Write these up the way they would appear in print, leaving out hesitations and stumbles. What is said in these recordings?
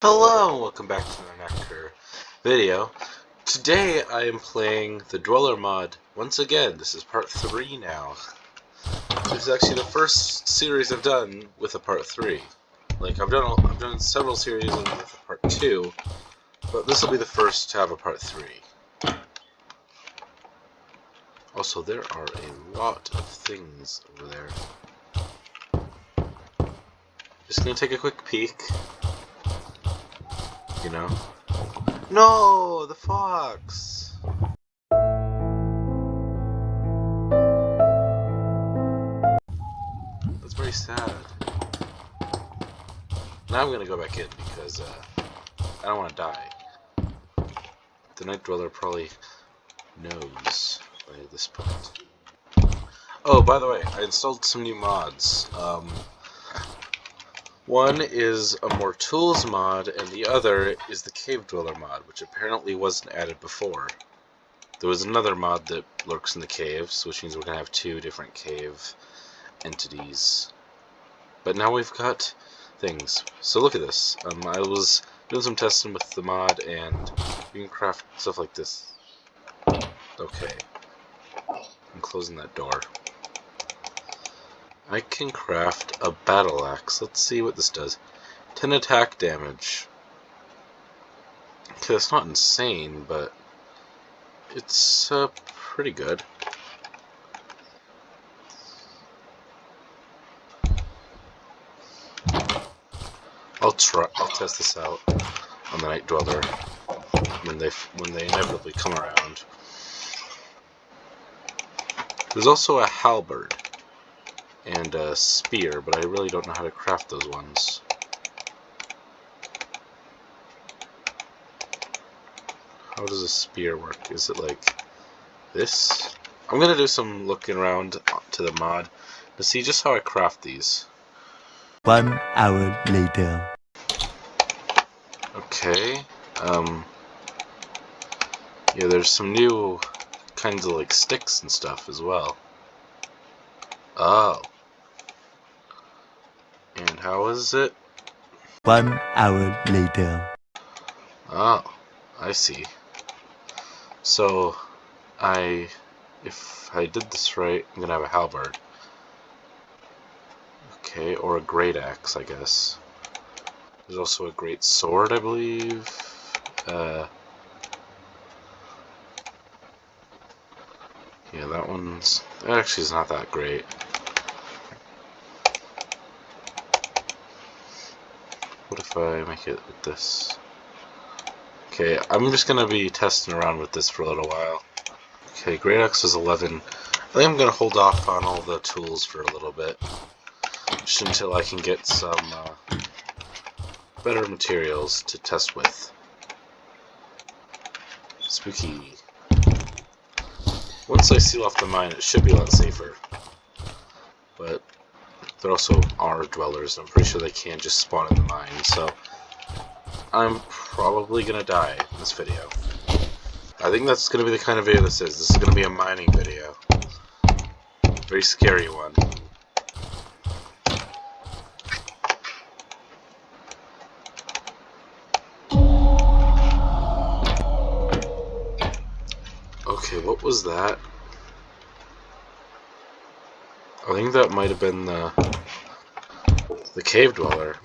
Hello, welcome back to another video. Today I am playing the Dweller mod once again. This is part 3 now. This is actually the first series I've done with a part 3. Like I've done several series with a part 2, but this will be the first to have a part 3. Also, there are a lot of things over there. Just gonna take a quick peek. You know? No! The fox! That's very sad. Now I'm gonna go back in because I don't want to die. The Night Dweller probably knows by this point. Oh, by the way, I installed some new mods. One is a More Tools mod, and the other is the Cave Dweller mod, which apparently wasn't added before. There was another mod that lurks in the caves, which means we're going to have two different cave entities. But now we've got things. So look at this. I was doing some testing with the mod, and you can craft stuff like this. Okay. I'm closing that door. I can craft a battle axe. Let's see what this does. 10 attack damage. Okay, that's not insane, but it's pretty good. I'll test this out on the Night Dweller when they inevitably come around. There's also a halberd and a spear, but I really don't know how to craft those ones. How does a spear work? Is it like this? I'm gonna do some looking around to the mod to see just how I craft these. 1 hour later. Okay, yeah, there's some new kinds of like sticks and stuff as well. Oh. And how is it? 1 hour later. Oh, I see. So, if I did this right, I'm gonna have a halberd. Okay, or a great axe, I guess. There's also a great sword, I believe. Yeah, that actually is not that great. What if I make it with this? Okay, I'm just gonna be testing around with this for a little while. Okay, great axe is 11. I think I'm gonna hold off on all the tools for a little bit, just until I can get some better materials to test with. Spooky. Once I seal off the mine, it should be a lot safer. But there also are dwellers, and I'm pretty sure they can't just spawn in the mine, so I'm probably gonna die in this video. I think that's gonna be the kind of video this is. This is gonna be a mining video. Very scary one. Okay, what was that? I think that might have been the cave dweller.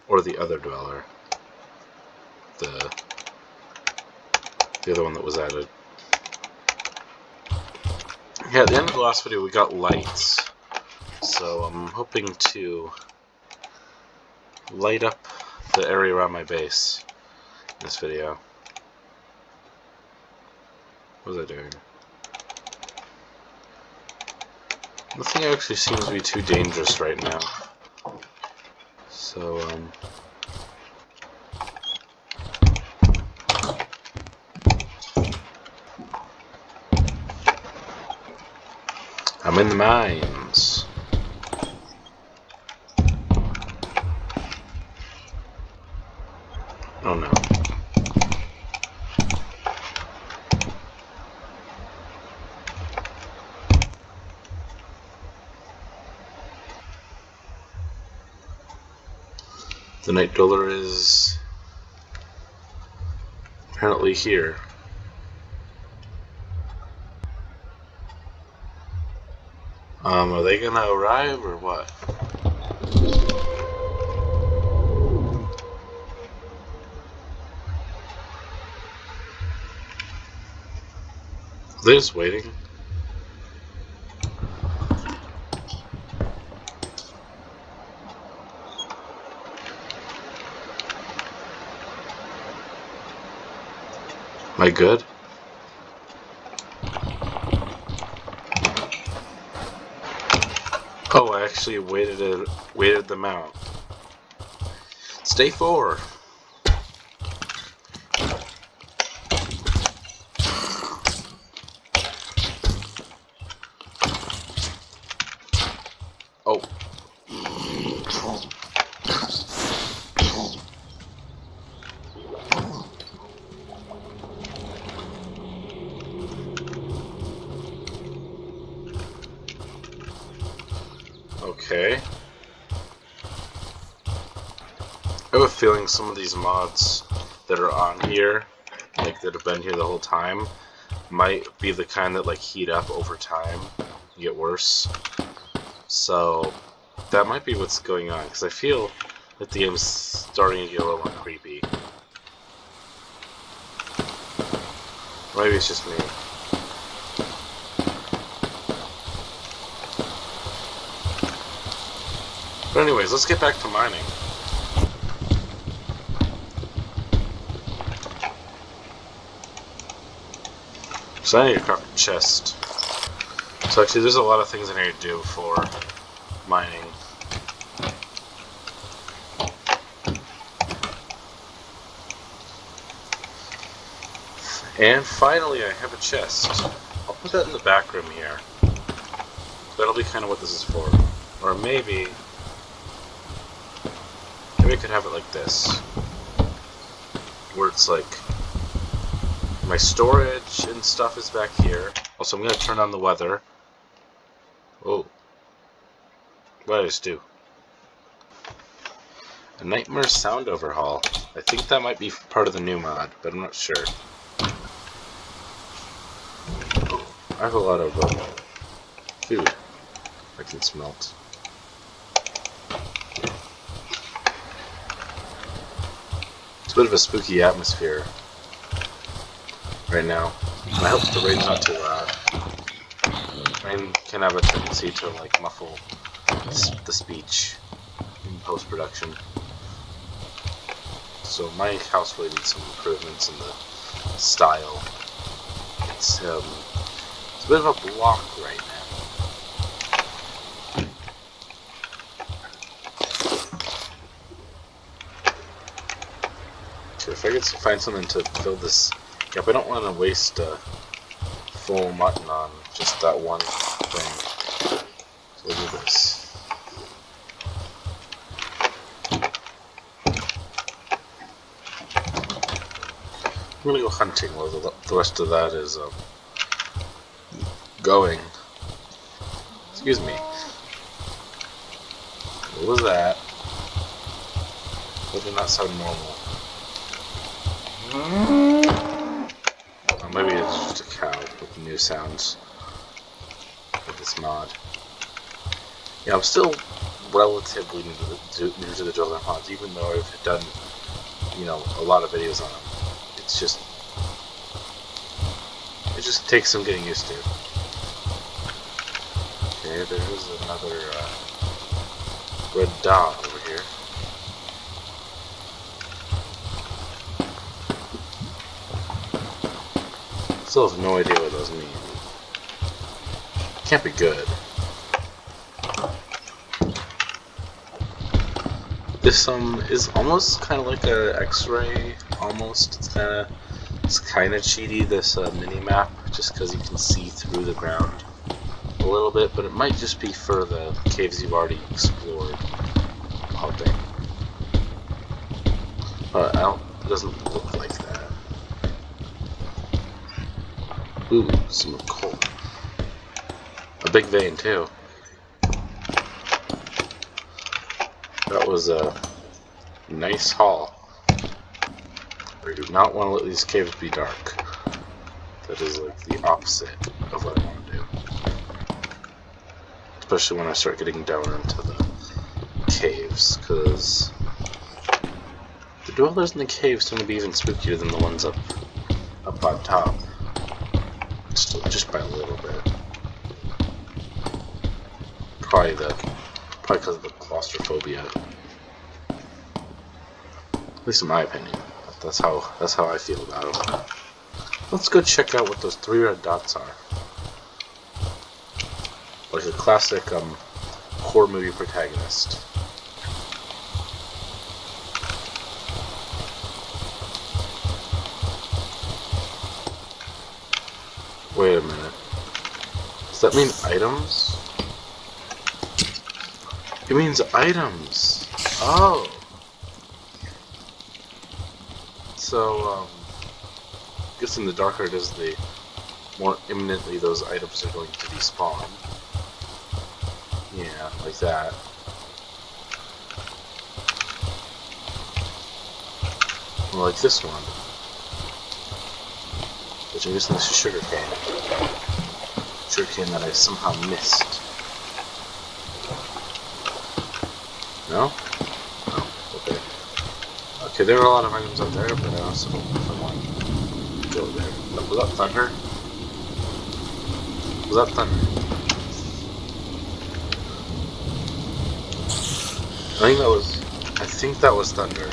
Or the other dweller. The other one that was added. Yeah, at the end of the last video we got lights. So I'm hoping to light up the area around my base in this video. What was I doing? Nothing actually seems to be too dangerous right now. So, I'm in the mines. Oh no. The Night Dweller is apparently here. Are they gonna arrive or what? They're just waiting. Am I good? Oh, I actually waited them out. Stay 4. Oh. Okay. I have a feeling some of these mods that are on here, like that have been here the whole time, might be the kind that like heat up over time and get worse. So that might be what's going on, because I feel that the game's starting to get a little more creepy. Maybe it's just me. But anyways, let's get back to mining. So I need to craft a chest. So actually there's a lot of things I need to do for mining. And finally I have a chest. I'll put that in the back room here. That'll be kind of what this is for. Or maybe I could have it like this. Where it's like my storage and stuff is back here. Also, I'm going to turn on the weather. Oh. What did I just do? A Nightmare Sound Overhaul. I think that might be part of the new mod, but I'm not sure. I have a lot of food I can smelt. It's a bit of a spooky atmosphere right now. I hope the rain's not too loud. Rain can have a tendency to like muffle the speech in post-production. So my house really needs some improvements in the style. It's a bit of a block right now. So if I could find something to fill this gap, I don't want to waste full mutton on just that one thing. So we'll do this. I'm gonna go hunting while the rest of that is going. Excuse me. What was that? That did not sound normal. Or maybe it's just a cow with the new sounds of this mod. Yeah, I'm still relatively new to the Dweller mods, even though I've done, a lot of videos on them. It just takes some getting used to. Okay, there's another red dot over here. Still have no idea what those mean. Can't be good. This is almost kind of like a X-ray. Almost. It's kind of cheaty. This mini map, just because you can see through the ground a little bit, but it might just be for the caves you've already explored. I'm hoping. But it doesn't look like that. Ooh, some coal. A big vein too. That was Nice haul. I do not want to let these caves be dark. That is like the opposite of what I want to do. Especially when I start getting down into the caves, because the dwellers in the caves tend to be even spookier than the ones up on top. Just by a little bit. Probably because of the claustrophobia. At least in my opinion. That's how I feel about them. Let's go check out what those 3 red dots are. Like a classic horror movie protagonist. Wait a minute. Does that mean items? It means items. Oh. So, I guess in the darker it is, the more imminently those items are going to despawn. Yeah, like that. Or like this one. Which I'm guessing this is sugarcane. Sugarcane that I somehow missed. No? Oh, okay. Okay, there are a lot of items up there, but I also don't know if I want to go there. Was that thunder? Was that thunder? I think that was thunder.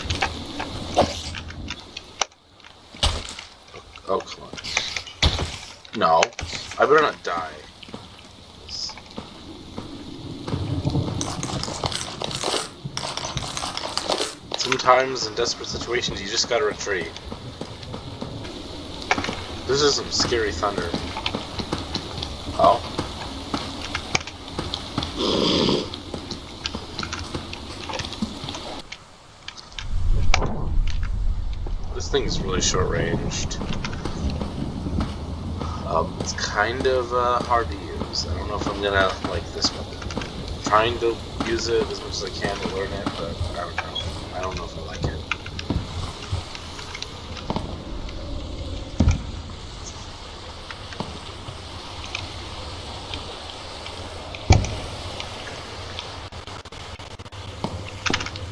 Oh, come on. No. I better not die. Sometimes in desperate situations you just gotta retreat. This is some scary thunder. Oh. This thing's really short-ranged. It's kind of hard to use. I don't know if I'm gonna like this weapon. I'm trying to use it as much as I can to learn it, but I don't know. I don't know if I like it.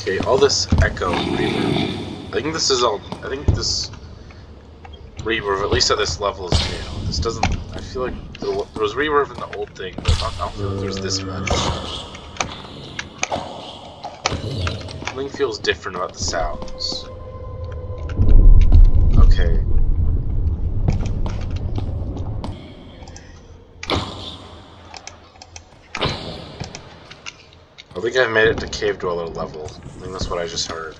Okay, all this echo reverb. I think this reverb, at least at this level, is new. This doesn't. I feel like there was reverb in the old thing, but I don't feel like there's this much. Something feels different about the sounds. Okay. I think I've made it to Cave Dweller level. I think that's what I just heard.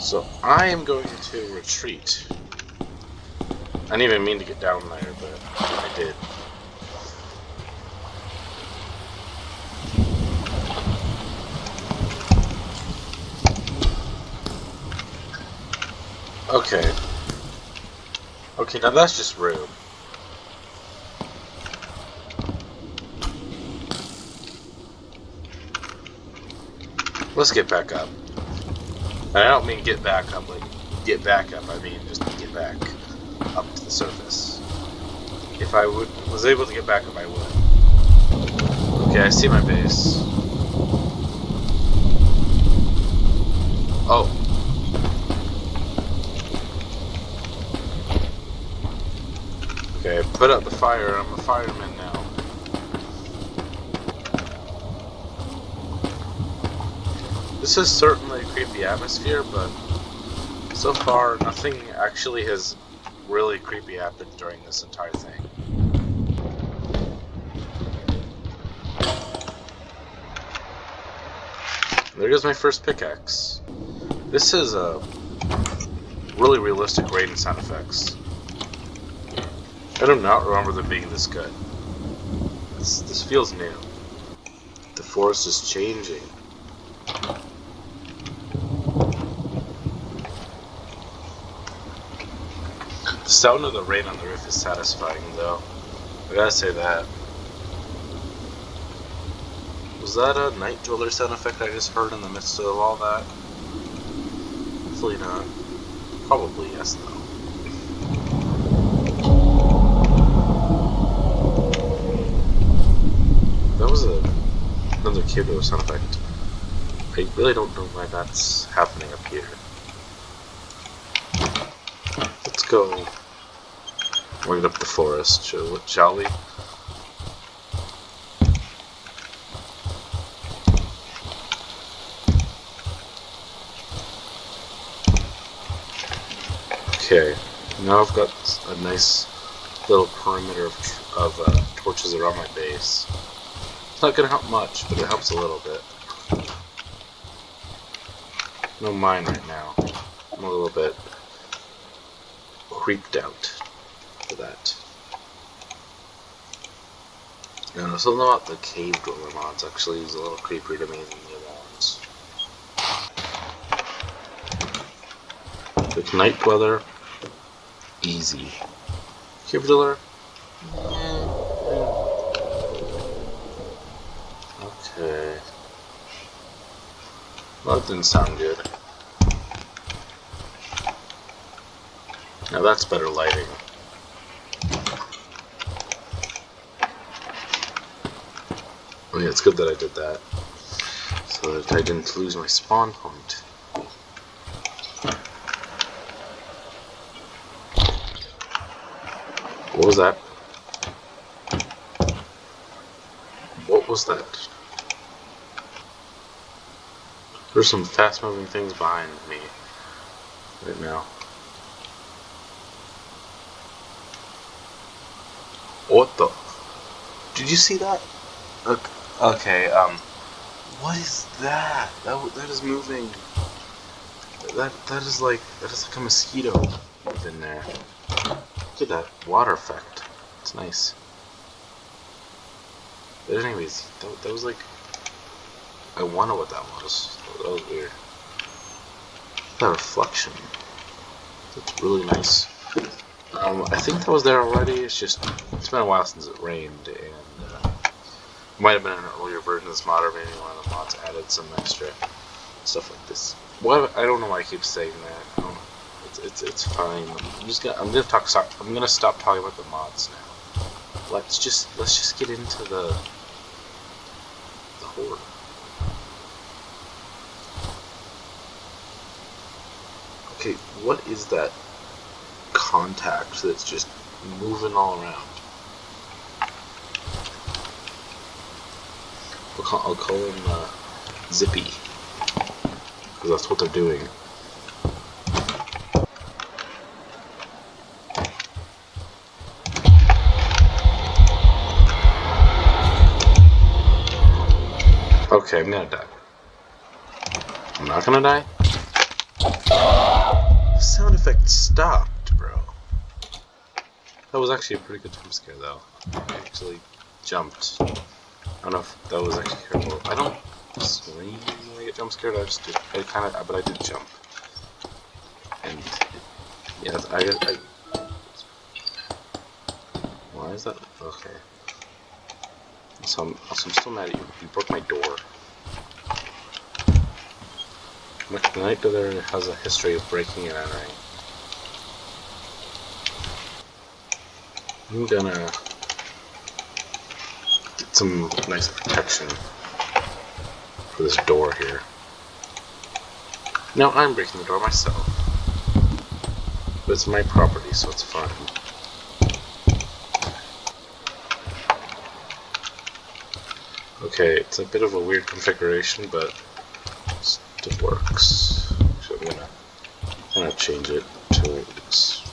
So I am going to retreat. I didn't even mean to get down there, but I did. Okay. Okay, now that's just rude. Let's get back up. And I don't mean get back up, like get back up. I mean just get back up to the surface. If I was able to get back up, I would. Okay, I see my base. Oh. Okay, I put out the fire. I'm a fireman now. This is certainly a creepy atmosphere, but so far nothing actually has really creepy happened during this entire thing. There goes my first pickaxe. This is a really realistic rain sound effects. I do not remember them being this good. This feels new. The forest is changing. The sound of the rain on the roof is satisfying, though. I gotta say that. Was that a night dweller sound effect I just heard in the midst of all that? Hopefully not. Probably yes, though. That was another cave door sound effect. I really don't know why that's happening up here. Let's go right up the forest, shall we? Okay, now I've got a nice little perimeter of torches around my base. It's not gonna help much, but it helps a little bit. No mine right now. I'm a little bit creeped out for that. Now, something about the cave dweller mods actually is a little creepier to me than the other ones. The night dweller, easy. Cave dweller, okay. Well, that didn't sound good. Now that's better lighting. Oh yeah, it's good that I did that, so that I didn't lose my spawn point. What was that? What was that? There's some fast-moving things behind me right now. What the? Did you see that? Okay, what is that? That is moving. That is like a mosquito within there. Look at that water effect. It's nice. But anyways, that was like, I wonder what that was. That was weird. That reflection. That's really nice. I think that was there already. It's been a while since it rained, and it might have been an earlier version of this mod, or maybe one of the mods added some extra stuff like this. Well, I don't know why I keep saying that. I don't know. It's fine. I'm gonna stop talking about the mods now. Let's just get into the horde. Okay, what is that contact that's just moving all around? I'll call him Zippy, because that's what they're doing. Okay, I'm gonna die. I'm not gonna die? The sound effect stopped, bro. That was actually a pretty good jump scare, though. I actually jumped. I don't know if that was actually careful. I don't scream when I get jump scared. But I did jump. And yeah, why is that? Okay. So I'm still mad at you. You broke my door. The Night Dweller has a history of breaking and entering. I'm gonna get some nice protection for this door here. Now I'm breaking the door myself. But it's my property, so it's fine. Okay, it's a bit of a weird configuration, but it works. So I'm gonna change it to this.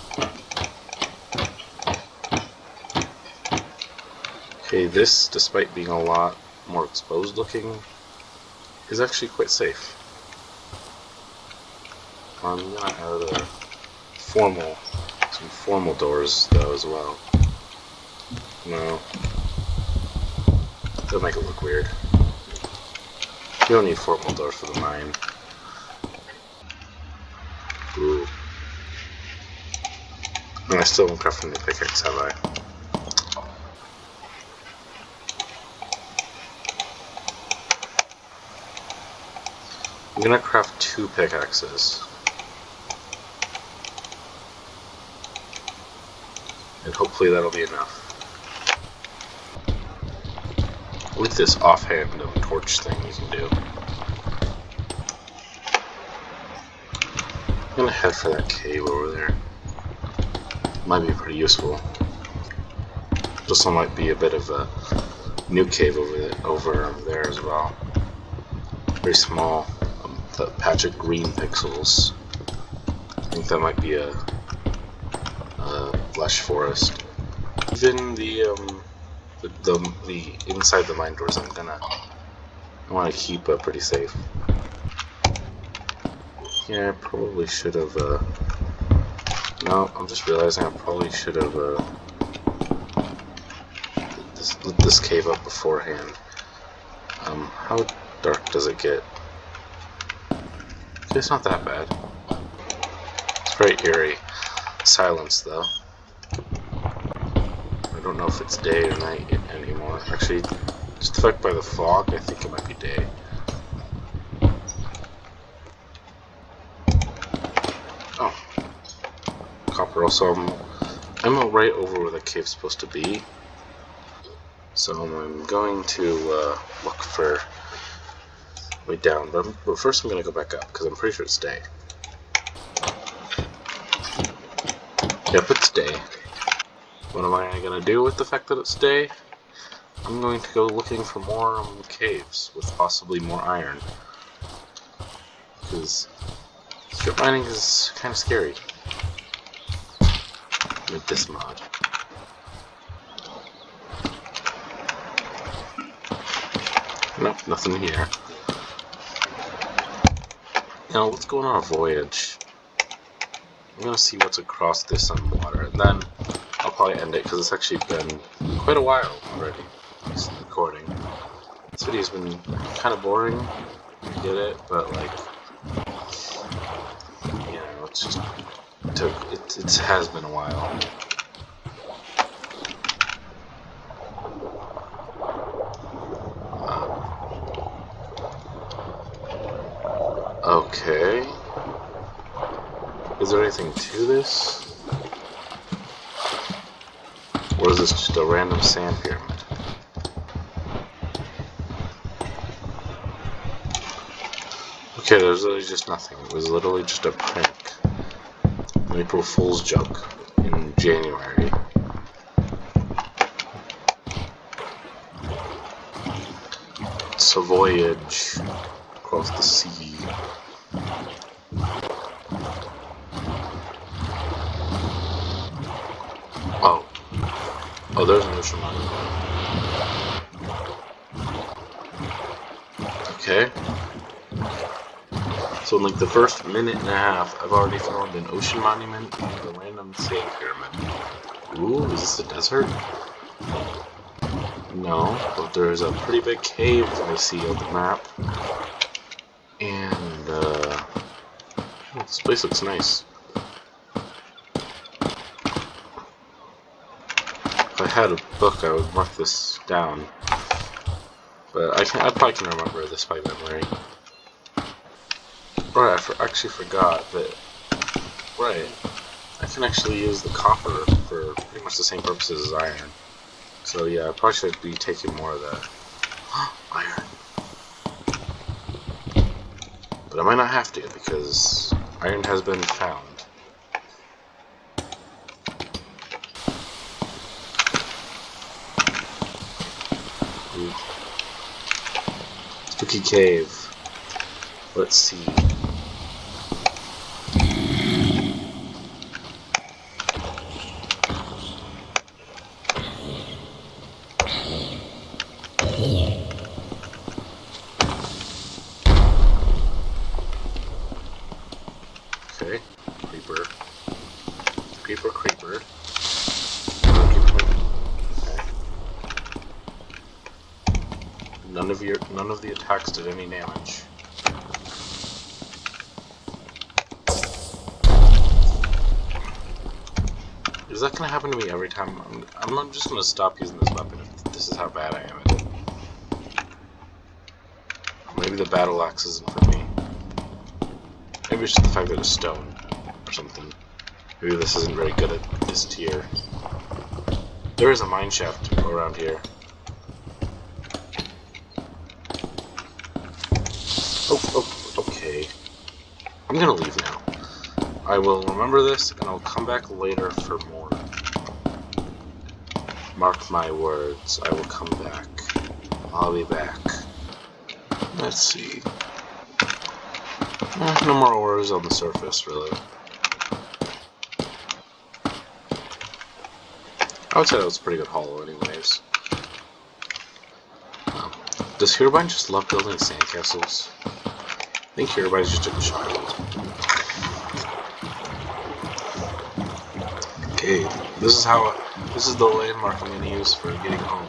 Okay, this, despite being a lot more exposed looking, is actually quite safe. I'm gonna add some formal doors though as well. No, that'll make it look weird. You don't need formal doors for the mine. Ooh. And I still won't craft a new pickaxe, have I? I'm gonna craft 2 pickaxes. and hopefully that'll be enough. With this offhand torch thing you can do. I'm gonna head for that cave over there. Might be pretty useful. This one might be a bit of a new cave over there as well. Very small, that patch of green pixels. I think that might be a lush forest. Even the inside the mine doors, I want to keep pretty safe. Yeah, I probably should have. No, I'm just realizing I probably should have lit this cave up beforehand. How dark does it get? It's not that bad. It's very eerie. Silence, though. I don't know if it's day or night anymore. Actually, just affected by the fog, I think it might be day. Oh. Copper also. I'm right over where the cave's supposed to be. So I'm going to look for way down. But first I'm going to go back up, because I'm pretty sure it's day. Yep, it's day. What am I going to do with the fact that it's day? I'm going to go looking for more caves with possibly more iron. Because strip mining is kind of scary with this mod. Nope, nothing here. Now let's go on a voyage. I'm gonna see what's across this water, and then I'll probably end it because it's actually been quite a while already. This recording. This video's been kind of boring. I get it, but like, you know, it's just it has been a while. Okay. Is there anything to this? Or is this just a random sand pyramid? Okay, there's literally just nothing. It was literally just a prank. An April Fool's joke in January. It's a voyage across the sea. Oh, there's an ocean monument. Okay. So in like the first minute and a half, I've already found an ocean monument and a random sand pyramid. Ooh, is this a desert? No, but there's a pretty big cave I see on the map. And, this place looks nice. If I had a book, I would mark this down. But I probably can remember this by memory. Right, I actually forgot that. Right, I can actually use the copper for pretty much the same purposes as iron. So yeah, I probably should be taking more of that. Iron. But I might not have to because iron has been found. Ooh. Spooky cave. Let's see. Okay, creeper. Creeper, creeper. Okay. None of the attacks did any damage. Is that gonna happen to me every time? I'm just gonna stop using this weapon if this is how bad I am at it. Maybe the battle axe isn't for me. Maybe it's just the fact that it's stone or something. Maybe this isn't very good at this tier. There is a mine shaft around here. Oh, okay. I'm gonna leave now. I will remember this, and I'll come back later for more. Mark my words, I will come back. I'll be back. Let's see. No more ores on the surface, really. I would say that was a pretty good haul, anyways. Does Herobrine just love building sandcastles? I think Herobrine's just a child. Okay, this is the landmark I'm gonna use for getting home.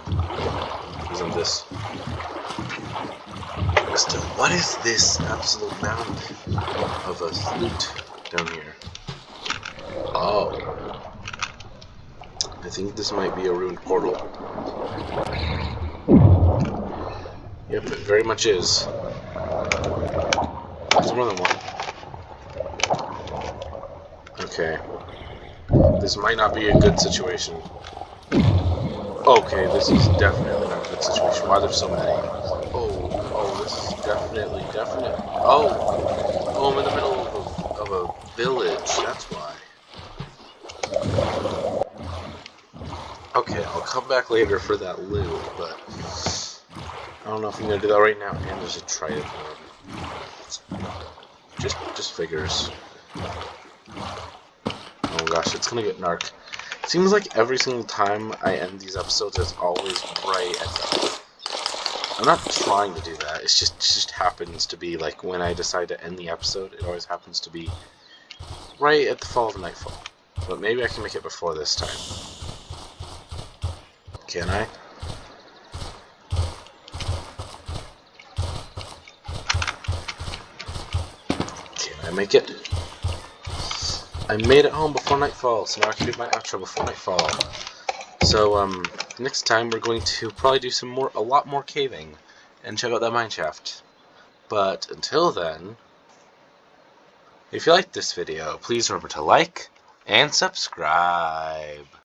Isn't this? What is this absolute mound of a loot down here? Oh. I think this might be a ruined portal. Yep, it very much is. There's more than one. Okay. This might not be a good situation. Okay, this is definitely not a good situation. Why are there so many? Oh, this is definitely. Oh, I'm in the middle of a village. That's why. Okay, I'll come back later for that loot, but I don't know if I'm gonna do that right now. And there's a trident one. Just figures. Oh gosh, it's gonna get narc. It seems like every single time I end these episodes, it's always right at the... I'm not trying to do that. It just happens to be like when I decide to end the episode, it always happens to be right at the fall of nightfall. But maybe I can make it before this time. Can I? Can I make it? I made it home before nightfall, so now I can do my outro before nightfall. So, next time we're going to probably do a lot more caving, and check out that mine shaft. But until then, if you liked this video, please remember to like and subscribe.